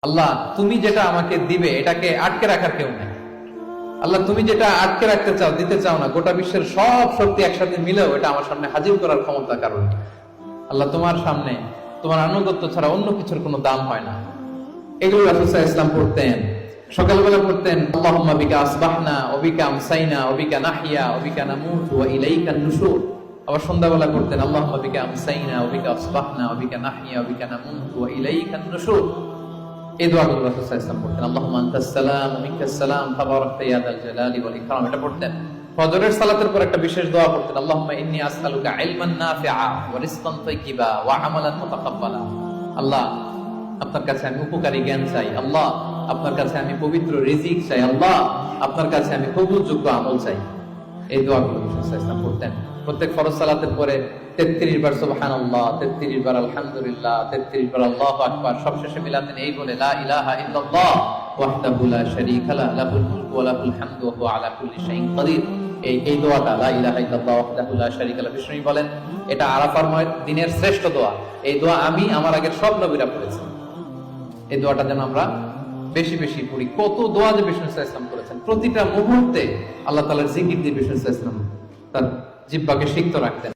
আল্লাহ তুমি যেটা আমাকে দিবে এটাকে আটকে রাখার কেউ নেই। আল্লাহ তুমি যেটা আটকে রাখতে চাও, দিতে চাও না, গোটা বিশ্বের সব শক্তি একসাথে মিলেও এটা আমার সামনে হাজির করার ক্ষমতা কারণ। আল্লাহ তোমার সামনে তোমার আনুগত্য ছাড়া অন্য কিছুর কোনো দাম হয় না। এগুলো রাসূল সাল্লাল্লাহু আলাইহি ওয়াসাল্লাম পড়তেন। সকালবেলা পড়তেন আল্লাহুম্মা বিকা আসবাহনা ওয়া বিকা আমসাইনা ওয়া বিকা নাহইয়া ওয়া বিকা নামুতু ওয়া ইলাইকান নুশুর। আবার সন্ধ্যাবেলা পড়তেন আল্লাহুম্মা বিকা আমসাইনা ওয়া বিকা আসবাহনা ওয়া বিকা নাহইয়া ওয়া বিকা নামুতু ওয়া ইলাইকান নুশুর। এই দোয়াগুলো রাসূল সাল্লাল্লাহু আলাইহি ওয়াসাল্লাম পড়তেন। আল্লাহুম্মা আনতাস সালাম ওয়া মিনকাস সালাম তাবারাকতা ইয়া যাল জালালি ওয়াল ইকরাম। এটা পড়তেন। ফজরের সালাতের পর একটা বিশেষ দোয়া পড়তেন আল্লাহুম্মা ইন্নী আসআলুকা ইলমান নাফিআ ওয়া রিজকান তাইয়্যিবা ওয়া আমালান মুতাকাব্বালা। আল্লাহ আপনার কাছে আমি উপকারী জ্ঞান চাই, আল্লাহ আপনার কাছে আমি পবিত্র রিজিক চাই, আল্লাহ আপনার কাছে আমি কবুলযোগ্য আমল চাই। এই দোয়াগুলো রাসূল সাল্লাল্লাহু আলাইহি ওয়াসাল্লাম পড়তেন। প্রত্যেক ফরজ সালাতের পরে 33 বার সুবহানাল্লাহ, 33 বার আলহামদুলিল্লাহ, 33 বার আল্লাহু আকবার, সবশেষে মিলাতেন এই বলে লা ইলাহা ইল্লাল্লাহ ওয়াহদাহু লা শারীকা লাহু লাহুল মুলকু ওয়া লাহুল হামদু ওয়া হুয়া আলা কুল্লি শাইইন কাদির। এই দোয়াটা লা ইলাহা ইল্লাল্লাহ ওয়াহদাহু লা শারীকা লাহু, বিষ্ণু বলেন এটা আরাফার দিনের শ্রেষ্ঠ দোয়া। এই দোয়া আমি আমার আগের সব নবীরা পড়েছি। এই দোয়াটা যেন আমরা বেশি বেশি পড়ি। কত দোয়া যে বিষ্ণু সাল্লাল্লাহু আলাইহি ওয়াসাল্লাম করেছেন, প্রতিটা মুহূর্তে আল্লাহ তাআলার জিকির দিয়ে বিষ্ণু সাল্লাল্লাহু আলাইহি ওয়াসাল্লাম তার জিহ্বাকে সিক্ত রাখতেন।